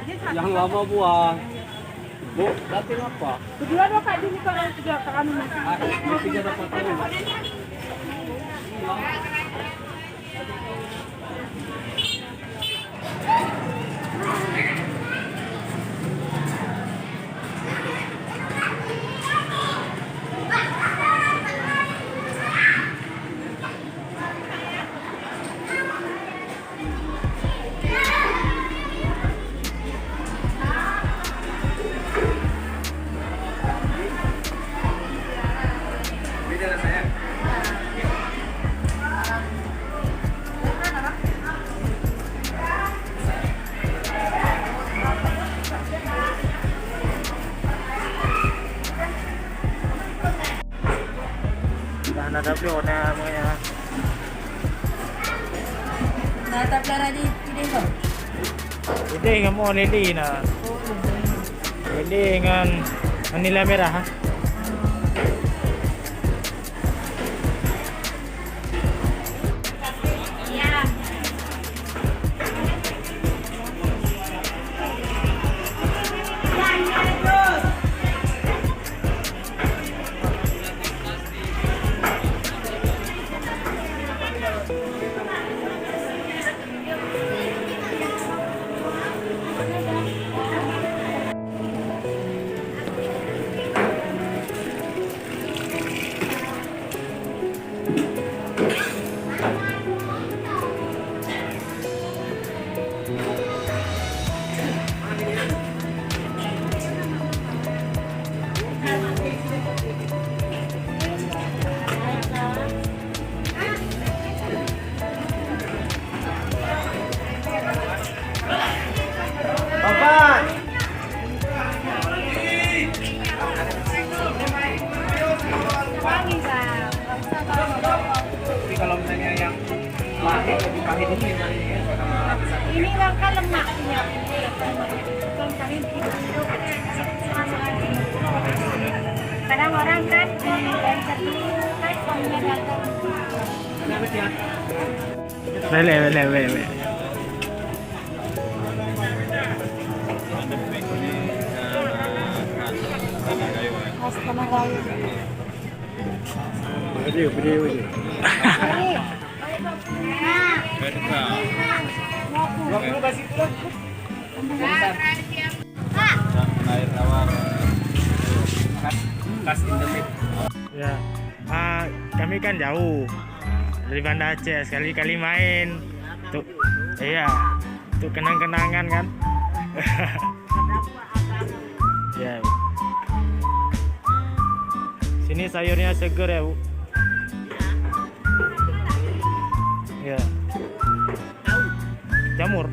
Yang lama buang. Bu, datin apa? Kedua dong Kak Juni kalau tiga kami masih. Tiga dapat tahu. Ada pionnya semuanya. Nah, tapi lagi tidak kok. Ini kamu lili na. Lili dengan nila merah. Tapi kalau misalnya yang pahit lebih pahit ini gimana ya? Ini kan lemaknya. Kadang orang kan dari satu kan mengenalkan. Bele. Customer lain. Video ini. Air tawar. Kas Indomie. Ya, kami kan jauh dari Banda Aceh, sekali-kali main. Tuh, iya, tuh kenang-kenangan kan. Ya, Bu. Sini sayurnya seger ya, Bu. Ya. Jamur.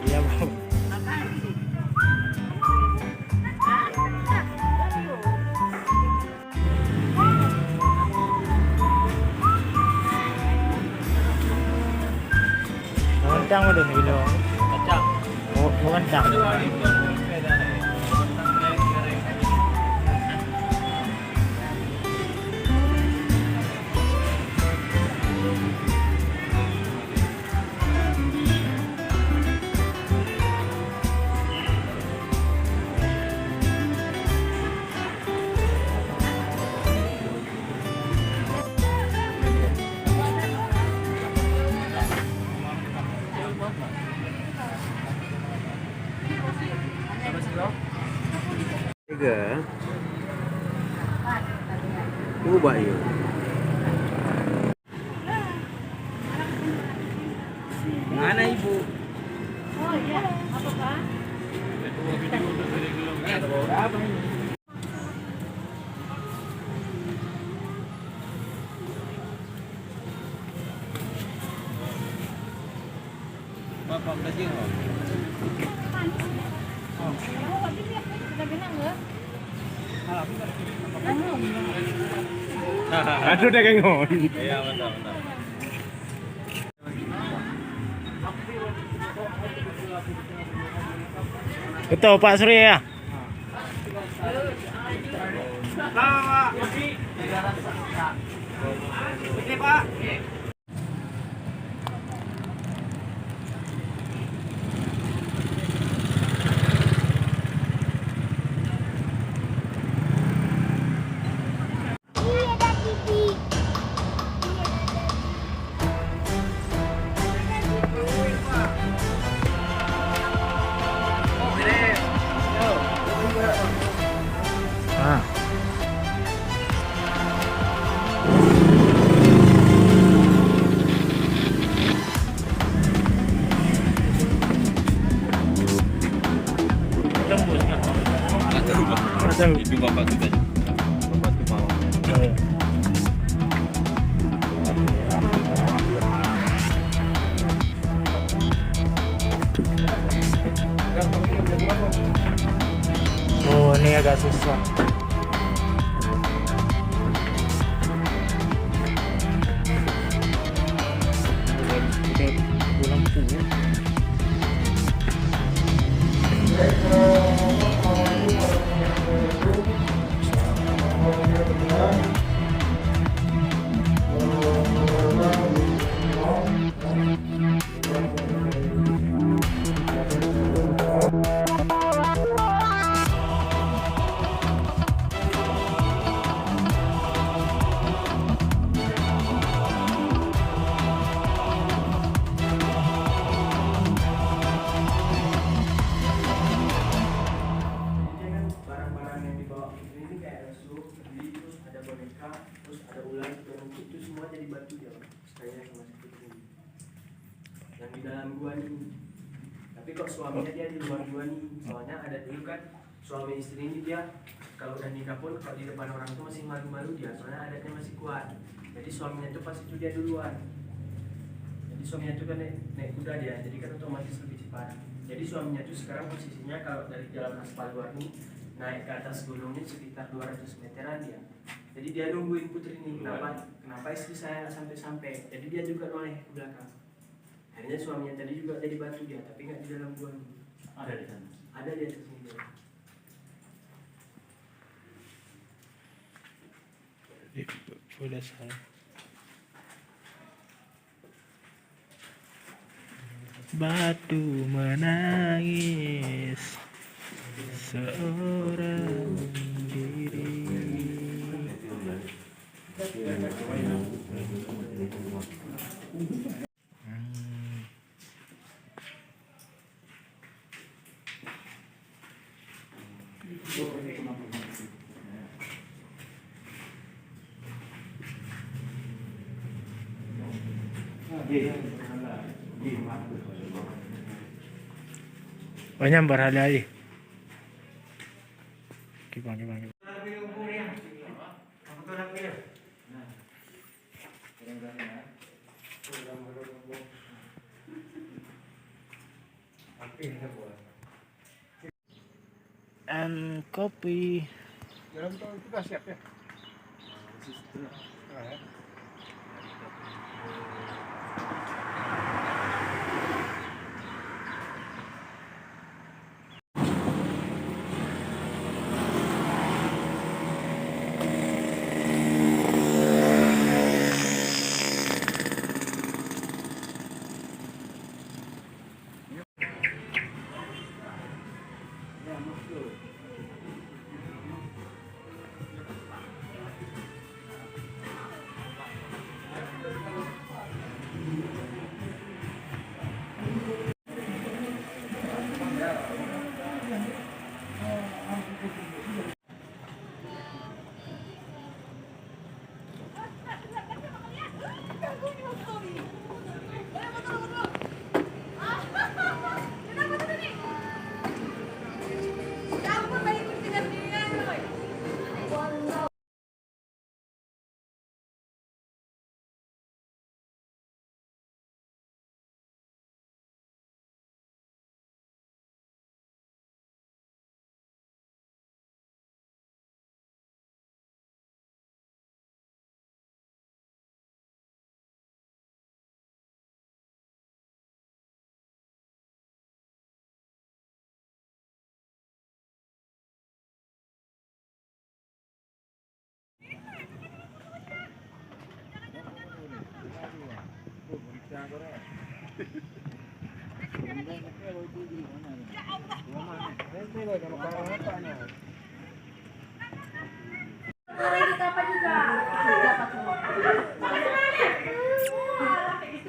Iya, Bu. Kencang udah nih video. Kacang. Oh, kencang. Tiga. Ubah ya. Mana ibu? Oh iya, apa Pak? Bapak belajar nggak? Oh, tapi dia udah genang enggak? Kalau aku Belum. Aduh deh kengon. Iya, mantap, mantap. Betul Pak Surya. Oke, Pak. Ah. Tembus kan? Nggak tahu, Pak. Nggak tahu. Itu Bapak kita. Bapak tuh mau. Oh, iya. Oh, ini agak susah. Udah pulang pulang. Barang-barang yang dibawa ini kayak ada sup, terus ada boneka, terus ada ular, itu semua jadi batu ya, stylenya sama seperti ini. Yang di dalam gua nih. Tapi kok suaminya dia di luar gua nih, soalnya ada dulu kan suami istri ini dia kalau udah nikah pun kalau di depan orang tuh masih malu-malu dia, soalnya adatnya masih kuat. Jadi suaminya tuh pasti itu dia duluan. Jadi suaminya tuh kan naik kuda dia, jadi kan otomatis lebih cepat. Jadi suaminya tuh sekarang posisinya kalau dari jalan aspal luar nih naik ke atas gunungnya sekitar 200 meteran dia. Jadi dia nungguin putri ini, kenapa istri saya nggak sampai-sampai. Jadi dia juga noleh ke belakang. Akhirnya suaminya tadi juga jadi batu dia, tapi nggak di dalam gua nih. Ada di sana. Ada di atas ini dia. Udah saya. Batu menangis seorang diri. Banyak berhala aja. Kipang. And kopi. Dalam tahun itu sudah siap ya?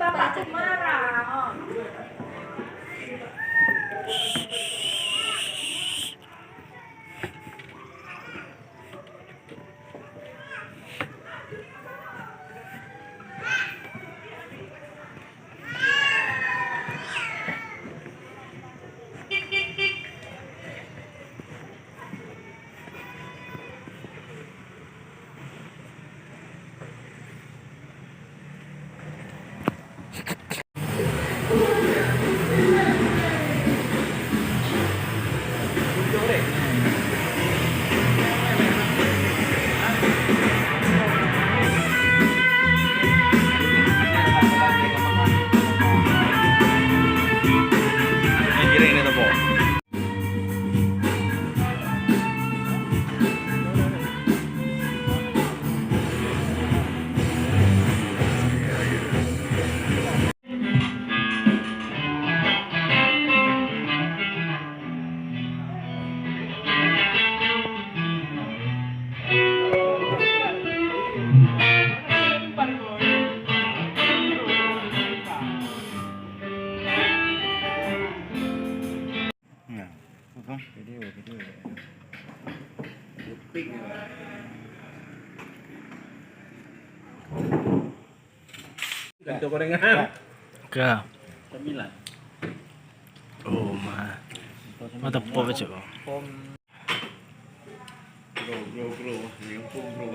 Bapak marah. Ganto gorengan. Ke. 9. Oh, mah. Mata pop aja kok. Bro. Yang bro.